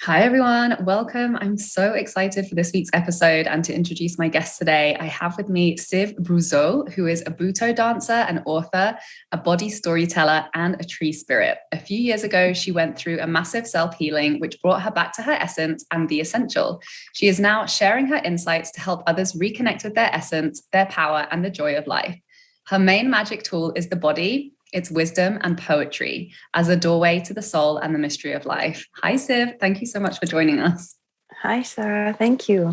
Hi, everyone. Welcome. I'm so excited for this week's episode and to introduce my guest today. I have with me Syv Bruzeau, who is a Buto dancer, an author, a body storyteller, and a tree spirit. A few years ago, she went through a massive self-healing, which brought her back to her essence and the essential. She is now sharing her insights to help others reconnect with their essence, their power, and the joy of life. Her main magic tool is the body, its wisdom and poetry as a doorway to the soul and the mystery of life. Hi, Syv. Thank you so much for joining us. Hi, Sarah. Thank you.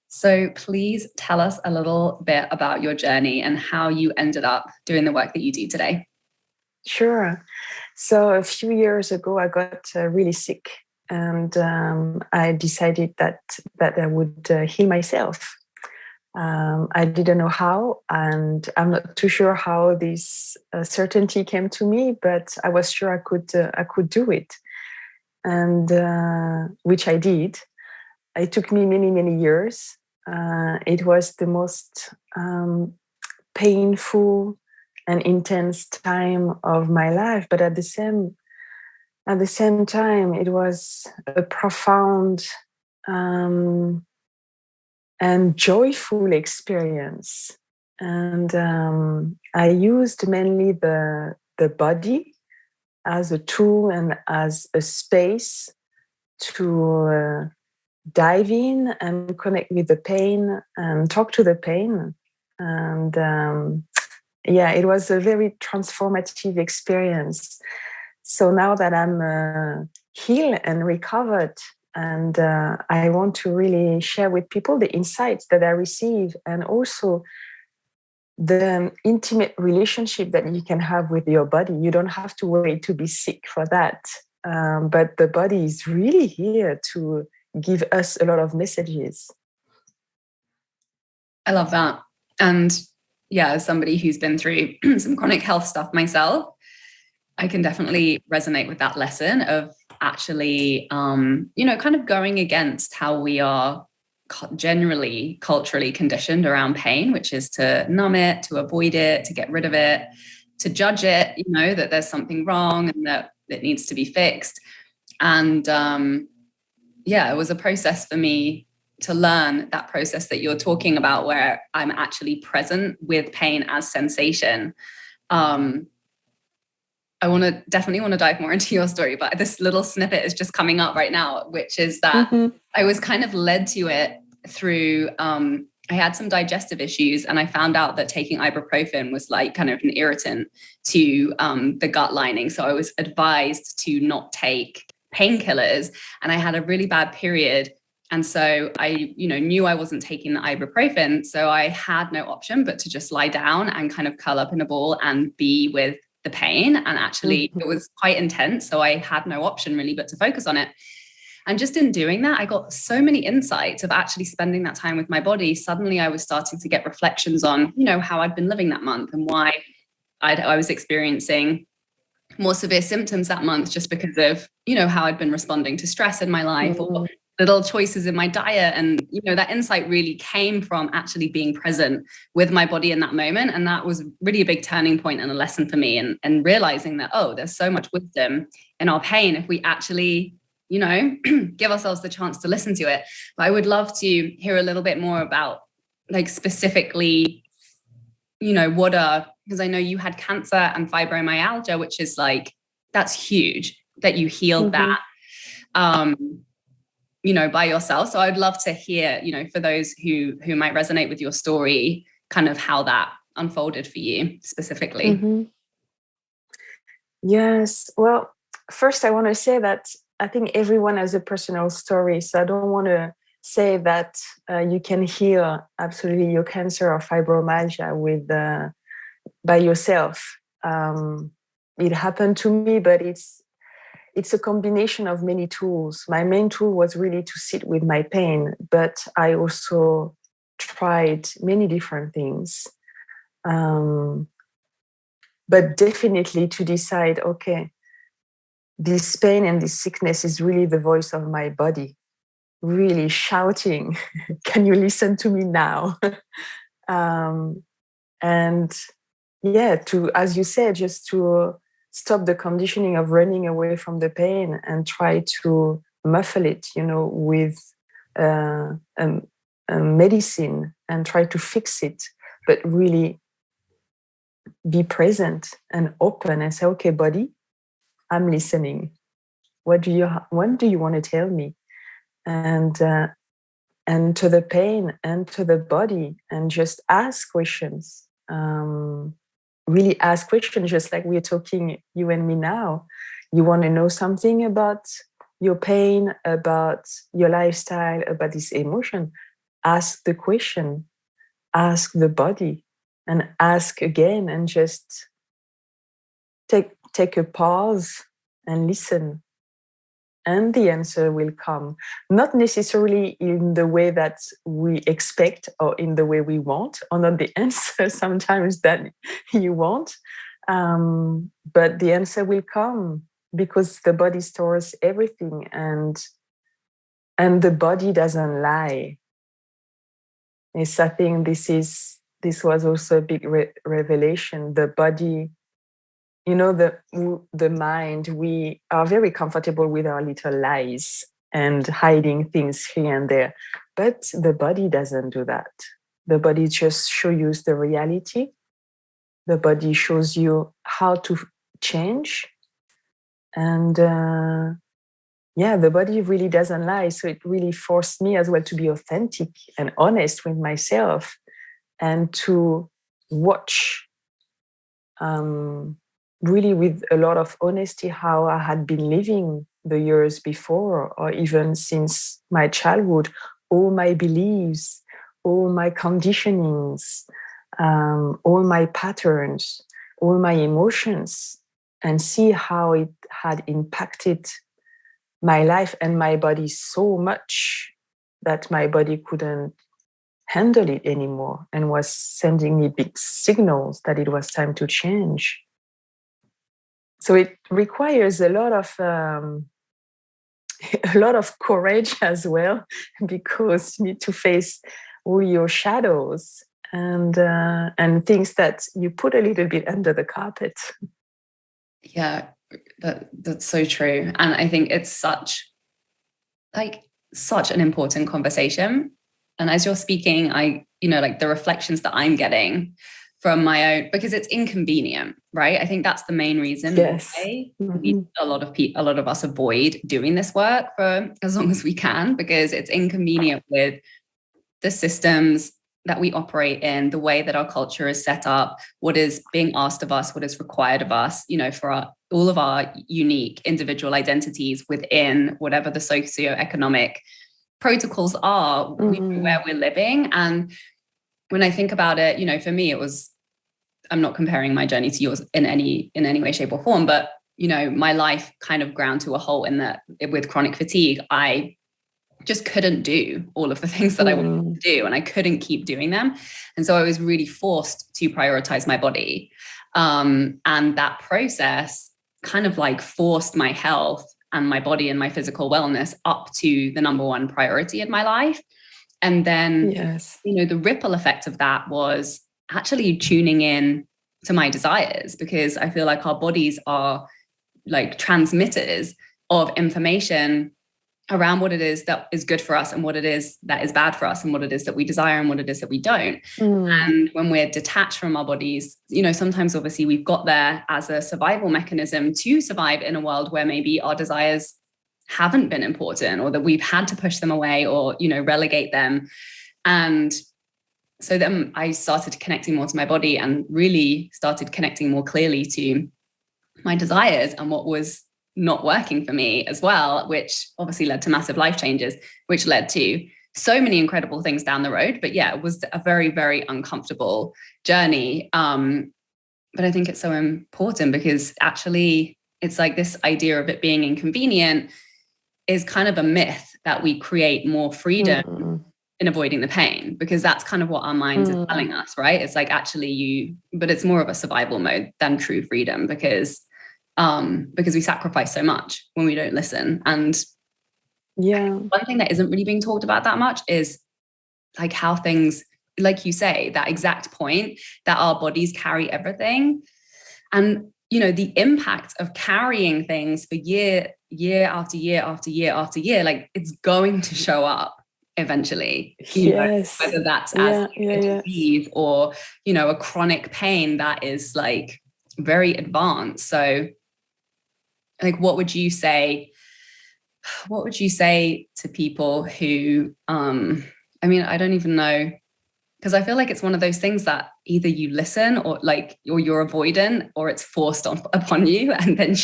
So please tell us a little bit about your journey and how you ended up doing the work that you do today. Sure. So a few years ago, I got really sick, and I decided that I would heal myself. I didn't know how, and I'm not too sure how this certainty came to me, but I was sure I could do it, and which I did. It took me many years. It was the most painful and intense time of my life, but at the same time, it was a profound and joyful experience. And I used mainly the body as a tool and as a space to dive in and connect with the pain and talk to the pain. And it was a very transformative experience. So now that I'm healed and recovered, and I want to really share with people the insights that I receive, and also the intimate relationship that you can have with your body. You don't have to wait to be sick for that. But the body is really here to give us a lot of messages. I love that. And yeah, as somebody who's been through some chronic health stuff myself, I can definitely resonate with that lesson of actually, kind of going against how we are generally culturally conditioned around pain, which is to numb it, to avoid it, to get rid of it, to judge it, that there's something wrong and that it needs to be fixed. And it was a process for me to learn that process that you're talking about, where I'm actually present with pain as sensation. I definitely want to dive more into your story, but this little snippet is just coming up right now, which is that I was kind of led to it through, I had some digestive issues, and I found out that taking ibuprofen was like kind of an irritant to the gut lining. So I was advised to not take painkillers, and I had a really bad period. And so I, knew I wasn't taking the ibuprofen. So I had no option but to just lie down and kind of curl up in a ball and be with the pain. And actually it was quite intense. So I had no option really but to focus on it. And just in doing that, I got so many insights of actually spending that time with my body. Suddenly I was starting to get reflections on, how I'd been living that month and why I was experiencing more severe symptoms that month, just because of, how I'd been responding to stress in my life or little choices in my diet. And, that insight really came from actually being present with my body in that moment. And that was really a big turning point and a lesson for me, and realizing that, there's so much wisdom in our pain if we actually, give ourselves the chance to listen to it. But I would love to hear a little bit more about, like, specifically, because I know you had cancer and fibromyalgia, which is like, that's huge that you healed that, by yourself. So I'd love to hear, for those who might resonate with your story, kind of how that unfolded for you specifically. Yes. Well, first I want to say that I think everyone has a personal story. So I don't want to say that you can heal absolutely your cancer or fibromyalgia by yourself. It happened to me, but it's a combination of many tools. My main tool was really to sit with my pain, but I also tried many different things. But definitely to decide, okay, this pain and this sickness is really the voice of my body, really shouting, can you listen to me now? And to, as you said, just to stop the conditioning of running away from the pain and try to muffle it, with a medicine and try to fix it, but really be present and open and say, okay, body, I'm listening. What do you want to tell me? And to the pain and to the body, and just ask questions. Really ask questions, just like we're talking, you and me now. You want to know something about your pain, about your lifestyle, about this emotion. Ask the question, ask the body, and ask again, and just take a pause and listen. And the answer will come, not necessarily in the way that we expect or in the way we want, or not the answer sometimes that you want, but the answer will come, because the body stores everything, and the body doesn't lie. Yes, I think this was also a big revelation. The body, the mind, we are very comfortable with our little lies and hiding things here and there, but the body doesn't do that. The body just shows you the reality. The body shows you how to change, and the body really doesn't lie. So it really forced me as well to be authentic and honest with myself, and to watch really with a lot of honesty how I had been living the years before, or even since my childhood, all my beliefs, all my conditionings, all my patterns, all my emotions, and see how it had impacted my life and my body so much that my body couldn't handle it anymore and was sending me big signals that it was time to change. So it requires a lot of courage as well, because you need to face all your shadows and things that you put a little bit under the carpet. Yeah, that's so true. And I think it's such an important conversation. And as you're speaking, the reflections that I'm getting from my own, because it's inconvenient, right? I think that's the main reason why a lot of us avoid doing this work for as long as we can, because it's inconvenient with the systems that we operate in, the way that our culture is set up, what is being asked of us, what is required of us, for all of our unique individual identities within whatever the socioeconomic protocols are where we're living. And when I think about it, for me, I'm not comparing my journey to yours in any way, shape, or form, but my life kind of ground to a halt in that with chronic fatigue, I just couldn't do all of the things that I wanted to do, and I couldn't keep doing them. And so I was really forced to prioritize my body. And that process kind of forced my health and my body and my physical wellness up to the number one priority in my life. And then, the ripple effect of that was actually tuning in to my desires, because I feel like our bodies are transmitters of information around what it is that is good for us and what it is that is bad for us and what it is that we desire and what it is that we don't. And when we're detached from our bodies, sometimes obviously we've got there as a survival mechanism to survive in a world where maybe our desires haven't been important, or that we've had to push them away or, relegate them. And so then I started connecting more to my body and really started connecting more clearly to my desires and what was not working for me as well, which obviously led to massive life changes, which led to so many incredible things down the road. But yeah, it was a very, very uncomfortable journey. But I think it's so important, because actually it's this idea of it being inconvenient is kind of a myth that we create more freedom in avoiding the pain, because that's kind of what our minds is telling us, right? It's but it's more of a survival mode than true freedom, because we sacrifice so much when we don't listen. And one thing that isn't really being talked about that much is how things, like you say, that exact point that our bodies carry everything. And the impact of carrying things for year after year after year after year, like it's going to show up eventually, Yes. whether that's as a disease or, a chronic pain that is like very advanced. So like, what would you say to people who, I don't even know, because I feel like it's one of those things that either you listen or you're avoidant, or it's forced upon you, and then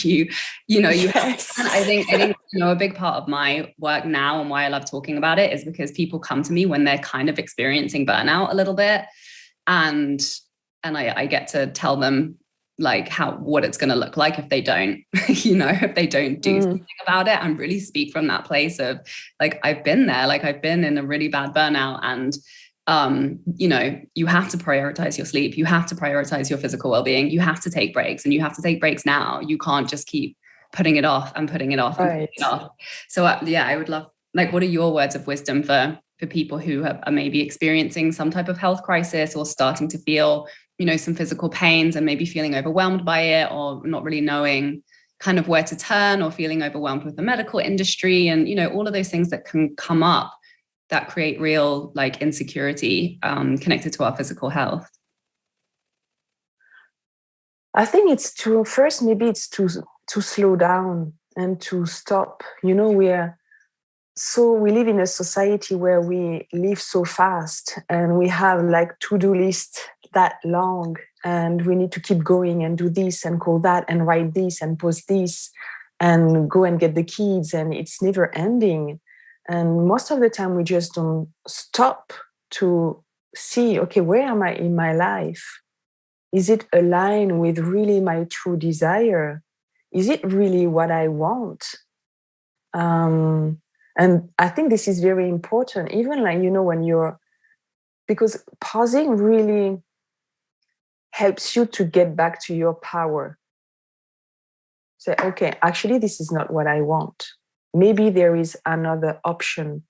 Yes. I think a big part of my work now and why I love talking about it is because people come to me when they're kind of experiencing burnout a little bit, and I get to tell them like what it's going to look like if they don't, if they don't do something about it, and really speak from that place of like, I've been there, like I've been in a really bad burnout, and you have to prioritize your sleep. You have to prioritize your physical well-being. You have to take breaks, and you have to take breaks now. You can't just keep putting it off and putting it off and putting it off. So I would love, like, what are your words of wisdom for people who are maybe experiencing some type of health crisis, or starting to feel, some physical pains, and maybe feeling overwhelmed by it, or not really knowing kind of where to turn, or feeling overwhelmed with the medical industry, and, all of those things that can come up that create real like insecurity connected to our physical health? I think it's to slow down and to stop. We live in a society where we live so fast, and we have like to-do lists that long, and we need to keep going and do this and call that and write this and post this and go and get the kids, and it's never ending. And most of the time we just don't stop to see, okay, where am I in my life? Is it aligned with really my true desire? Is it really what I want? And I think this is very important, even like, because pausing really helps you to get back to your power. Say, okay, actually, this is not what I want. Maybe there is another option.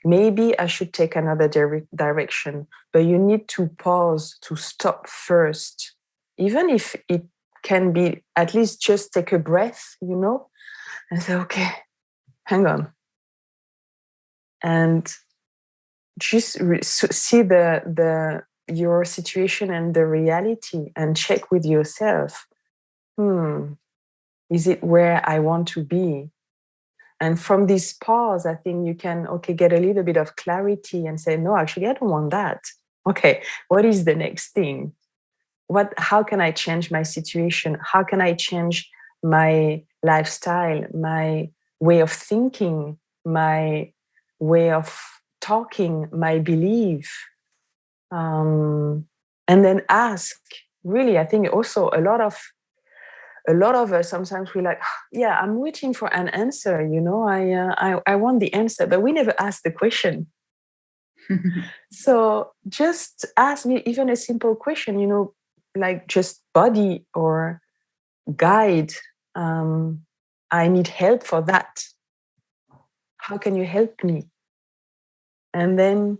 Maybe I should take another direction. But you need to pause, to stop first, even if it can be at least just take a breath, and say, okay, hang on. And just see your situation and the reality, and check with yourself. Is it where I want to be? And from this pause, I think you can, get a little bit of clarity and say, no, actually, I don't want that. Okay, what is the next thing? How can I change my situation? How can I change my lifestyle, my way of thinking, my way of talking, my belief? And then ask. Really, I think also a lot of us, sometimes we're like, yeah, I'm waiting for an answer, I want the answer, but we never ask the question. So just ask me even a simple question, like just body or guide. I need help for that. How can you help me? And then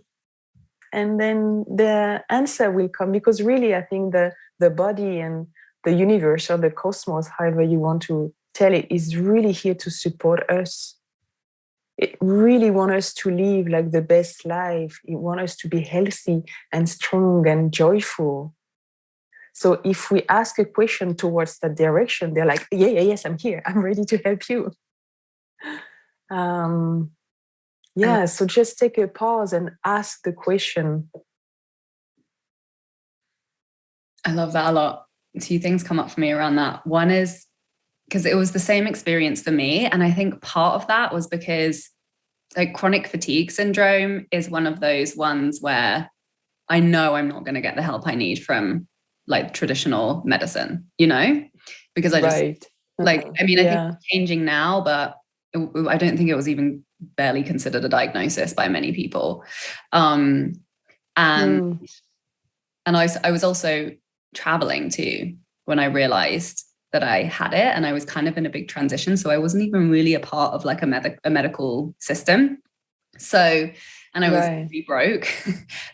the answer will come, because really I think the body and the universe, or the cosmos, however you want to tell it, is really here to support us. It really wants us to live like the best life. It wants us to be healthy and strong and joyful. So if we ask a question towards that direction, they're like, yes, I'm here. I'm ready to help you. So just take a pause and ask the question. I love that a lot. Two things come up for me around that. One is because it was the same experience for me. And I think part of that was because like chronic fatigue syndrome is one of those ones where I know I'm not going to get the help I need from like traditional medicine, because I just I think it's changing now, but I don't think it was even barely considered a diagnosis by many people. And I was also traveling too when I realized that I had it, and I was kind of in a big transition. So I wasn't even really a part of like a medical system. So, and I was really broke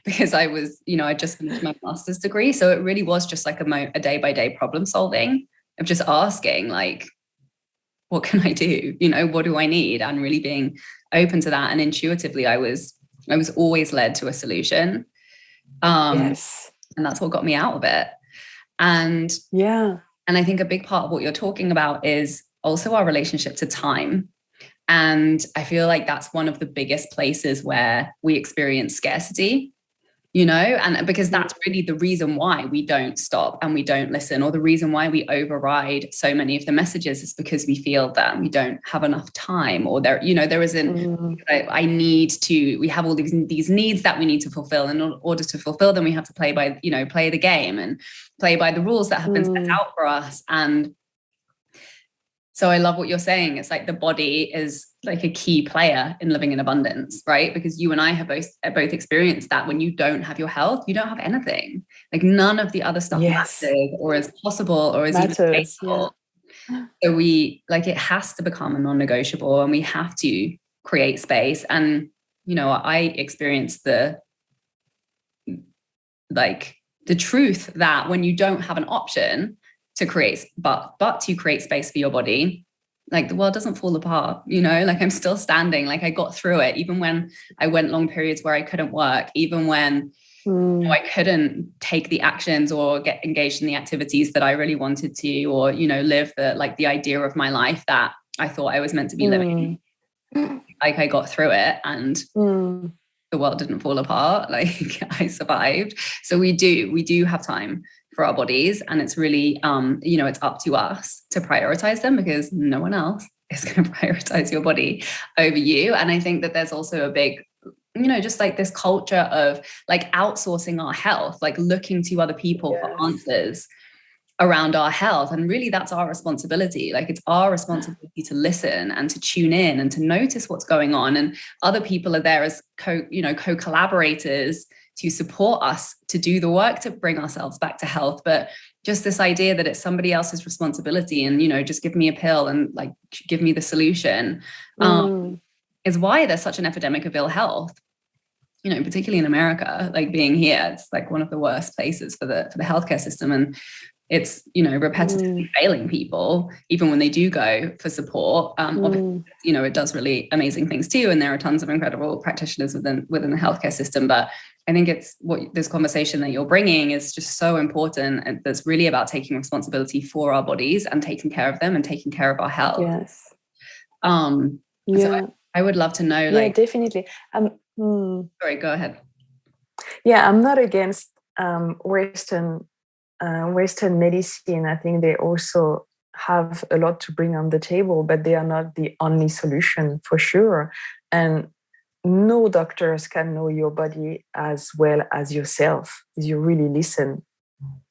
because I was, I just finished my master's degree. So it really was just like a day by day problem solving. of just asking, like, what can I do? You know, what do I need? And really being open to that. And intuitively, I was always led to a solution. Yes. And that's what got me out of it. And I think a big part of what you're talking about is also our relationship to time. And I feel like that's one of the biggest places where we experience scarcity, you know, and because that's really the reason why we don't stop and we don't listen, or the reason why we override so many of the messages is because we feel that we don't have enough time, or there, you know, there isn't, we have all these needs that we need to fulfill. And in order to fulfill them, we have to play the game and play by the rules that have been set out for us. And so I love what you're saying. It's like the body is like a key player in living in abundance, right? Because you and I have both experienced that when you don't have your health, you don't have anything. Like none of the other stuff matters or is possible or is even capable. So it has to become a non-negotiable, and we have to create space. And, you know, I experienced the truth that when you don't have an option to create, but to create space for your body, like the world doesn't fall apart, you know, like I'm still standing, like I got through it, even when I went long periods where I couldn't work, even when you know, I couldn't take the actions or get engaged in the activities that I really wanted to, or, you know, live the idea of my life that I thought I was meant to be living. Like I got through it, and the world didn't fall apart. Like I survived. So we do have time for our bodies, and it's really you know, it's up to us to prioritize them, because no one else is going to prioritize your body over you. And I think that there's also a big, you know, just like this culture of like outsourcing our health, like looking to other people for answers around our health. And really that's our responsibility. Like it's our responsibility to listen and to tune in and to notice what's going on. And other people are there as co-collaborators to support us to do the work to bring ourselves back to health. But just this idea that it's somebody else's responsibility and, you know, just give me a pill and like give me the solution is why there's such an epidemic of ill health. You know, particularly in America, like being here, it's like one of the worst places for the healthcare system. And it's, you know, repetitively failing people, even when they do go for support. Obviously, you know, it does really amazing things too. And there are tons of incredible practitioners within the healthcare system. But I think it's what this conversation that you're bringing is just so important. And that's really about taking responsibility for our bodies and taking care of them and taking care of our health. Yes. So I would love to know, like, definitely. Sorry, go ahead. Yeah, I'm not against Western medicine. I think they also have a lot to bring on the table, but they are not the only solution for sure. And no doctors can know your body as well as yourself if you really listen.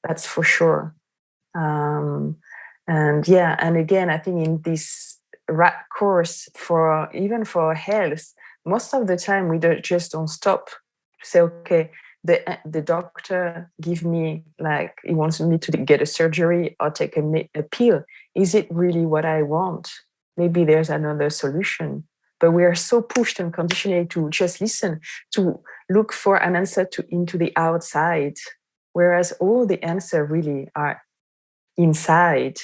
That's for sure. And again, I think in this rat course for health, most of the time we don't stop to say, okay, the doctor give me, like, he wants me to get a surgery or take a pill. Is it really what I want? Maybe there's another solution. But we are so pushed and conditioned to just listen, to look for an answer into the outside, whereas all the answers really are inside.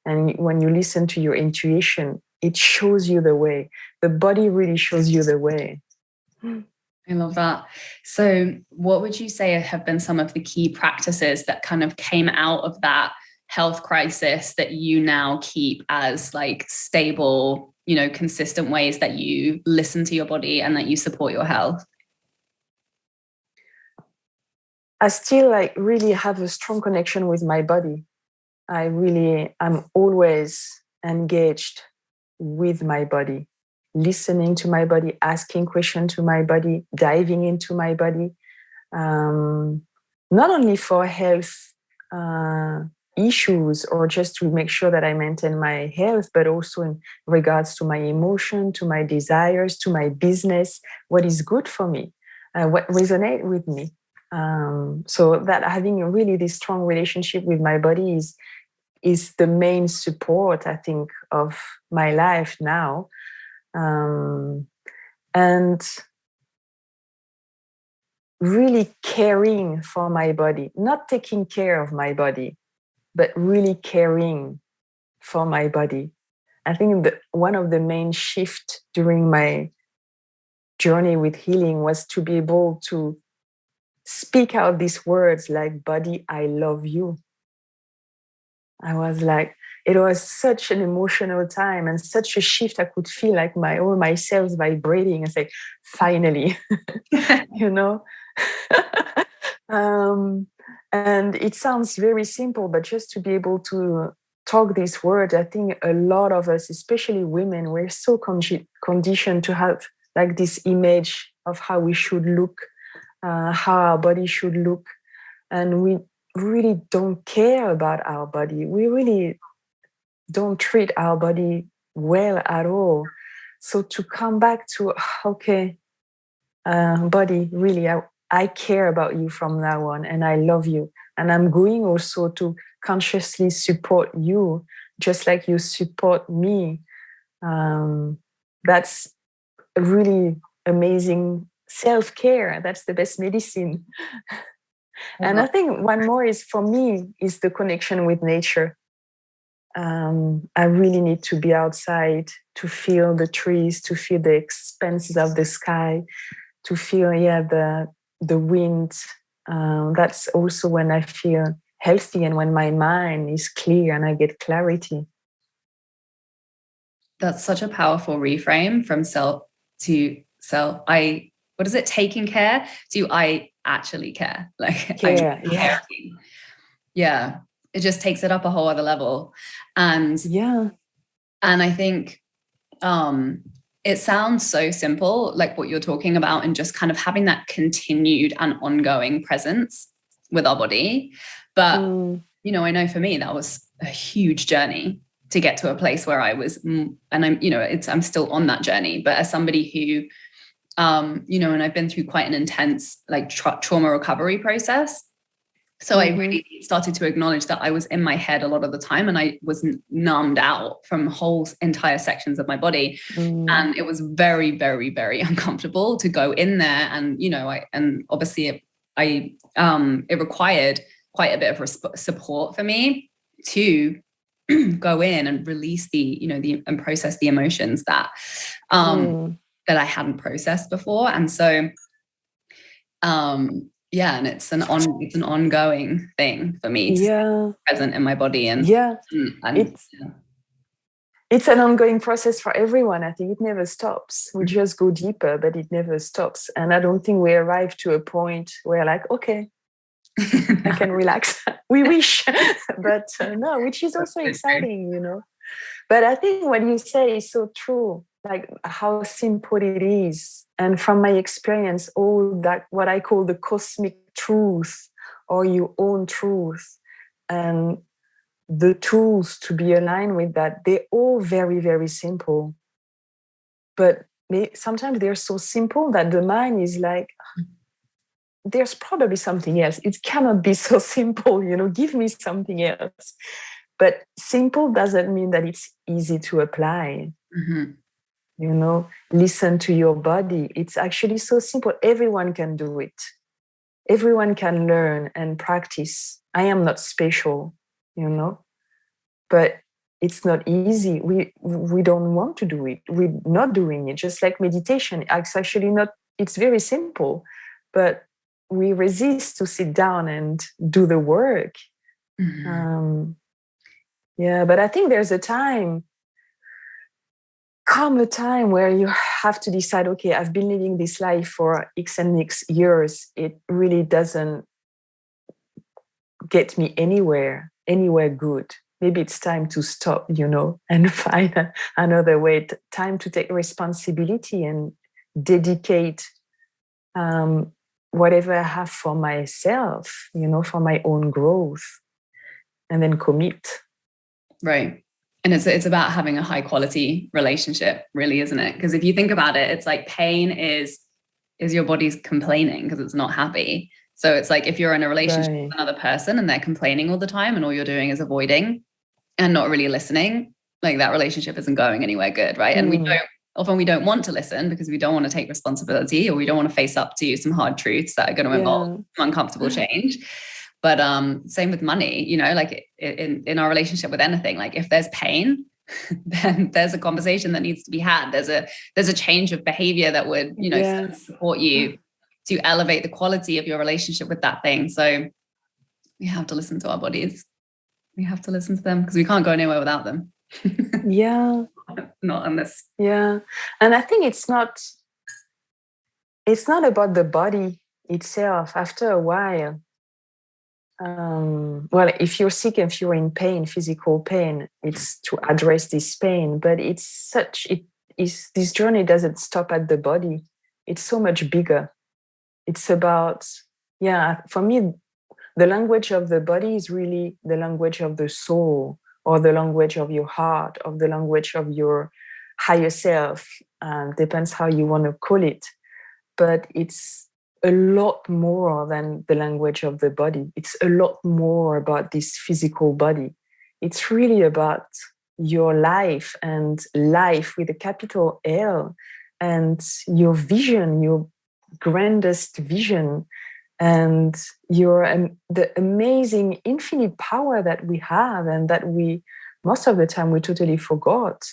And when you listen to your intuition, it shows you the way. The body really shows you the way. I love that. So what would you say have been some of the key practices that kind of came out of that health crisis that you now keep as like stable, you know, consistent ways that you listen to your body and that you support your health? I still really have a strong connection with my body. I'm always engaged with my body, listening to my body, asking questions to my body, diving into my body, not only for health issues or just to make sure that I maintain my health, but also in regards to my emotion, to my desires, to my business, what is good for me, what resonates with me. So that having really this strong relationship with my body is the main support, I think, of my life now. And really caring for my body, not taking care of my body, but really caring for my body. I think one of the main shifts during my journey with healing was to be able to speak out these words like, body, I love you. I was like, it was such an emotional time and such a shift. I could feel like all my cells vibrating and say, finally, you know. And it sounds very simple, but just to be able to talk these words, I think a lot of us, especially women, we're so conditioned to have like this image of how we should look, how our body should look. And we really don't care about our body. We really don't treat our body well at all. So to come back to, okay, body, really, I care about you from now on, and I love you. And I'm going also to consciously support you, just like you support me. That's a really amazing self-care. That's the best medicine. And I think one more is, for me, is the connection with nature. I really need to be outside to feel the trees, to feel the expanses of the sky, to feel, the wind. That's also when I feel healthy and when my mind is clear and I get clarity. That's such a powerful reframe from self to self. What is it? Taking care to I actually care. Like, care. Yeah. It just takes it up a whole other level. And I think it sounds so simple, like what you're talking about, and just kind of having that continued and ongoing presence with our body. But, I know for me, that was a huge journey to get to a place where I was, and I'm still on that journey, but as somebody who, and I've been through quite an intense, like trauma recovery process. So I really started to acknowledge that I was in my head a lot of the time, and I was numbed out from whole entire sections of my body. And it was very, very, very uncomfortable to go in there. And, obviously it required quite a bit of support for me to go in and release and process the emotions that I hadn't processed before. And so, and it's an ongoing thing for me to stay present in my body. And it's an ongoing process for everyone. I think it never stops. We just go deeper, but it never stops. And I don't think we arrive to a point where, like, okay, I can relax. We wish, but no, which is also exciting, But I think what you say is so true, like how simple it is. And from my experience, all that, what I call the cosmic truth or your own truth, and the tools to be aligned with that, they're all very, very simple. But sometimes they're so simple that the mind is like, there's probably something else. It cannot be so simple, give me something else. But simple doesn't mean that it's easy to apply. Listen to your body. It's actually so simple. Everyone can do it. Everyone can learn and practice. I am not special, but it's not easy. We don't want to do it. We're not doing it. Just like meditation, it's actually not, it's very simple, but we resist to sit down and do the work. But I think there's a time where you have to decide, okay, I've been living this life for X and X years. It really doesn't get me anywhere good. Maybe it's time to stop, and find another way. Time to take responsibility and dedicate whatever I have for myself, for my own growth, and then commit. Right. And it's about having a high quality relationship, really, isn't it? Because if you think about it, it's like pain is your body's complaining because it's not happy. So it's like if you're in a relationship with another person and they're complaining all the time and all you're doing is avoiding and not really listening, like that relationship isn't going anywhere good, right? And we don't want to listen because we don't want to take responsibility, or we don't want to face up to some hard truths that are going to involve some uncomfortable change. But same with money, you know, like in our relationship with anything, like if there's pain, then there's a conversation that needs to be had. There's a change of behavior that would, you know, support you to elevate the quality of your relationship with that thing. So we have to listen to our bodies. We have to listen to them because we can't go anywhere without them. Yeah. Not on this. Yeah. And I think it's not about the body itself. After a while, well, if you're sick, if you're in pain, physical pain, it's to address this pain. But this journey doesn't stop at the body. It's so much bigger. It's about, for me, the language of the body is really the language of the soul, or the language of your heart, or the language of your higher self. Depends how you want to call it. But it's a lot more than the language of the body. It's a lot more about this physical body. It's really about your life, and life with a capital L, and your vision, your grandest vision, and the amazing infinite power that we have, and that we most of the time we totally forgot.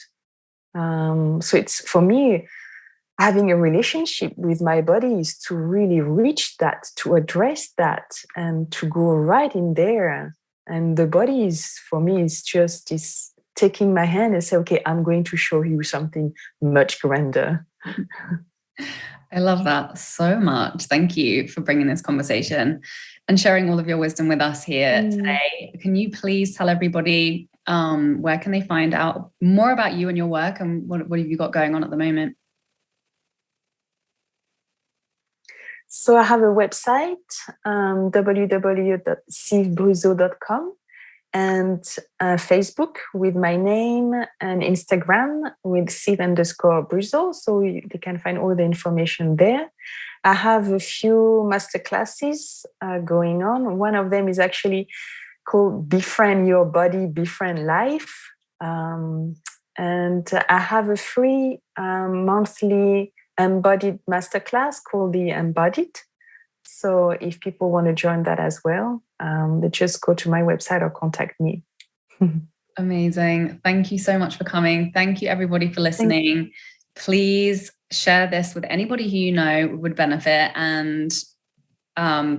So it's, for me, having a relationship with my body is to really reach that, to address that, and to go right in there. And the body is, for me, is just taking my hand and say, okay, I'm going to show you something much grander. I love that so much. Thank you for bringing this conversation and sharing all of your wisdom with us here today. Can you please tell everybody where can they find out more about you and your work, and what have you got going on at the moment? So I have a website, www.syvbruzeau.com, and Facebook with my name, and Instagram with Syv_Bruzeau. So they can find all the information there. I have a few masterclasses going on. One of them is actually called Befriend Your Body, Befriend Life. And I have a free monthly embodied masterclass called the Embodied. So if people want to join that as well, they just go to my website or contact me. Amazing. Thank you so much for coming. Thank you, everybody, for listening. Please share this with anybody who you know would benefit. And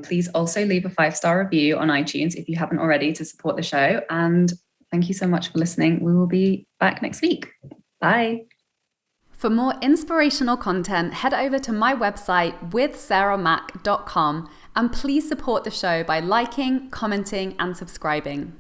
please also leave a 5-star review on iTunes if you haven't already, to support the show. And thank you so much for listening. We will be back next week. Bye. For more inspirational content, head over to my website withsarahmac.com, and please support the show by liking, commenting, and subscribing.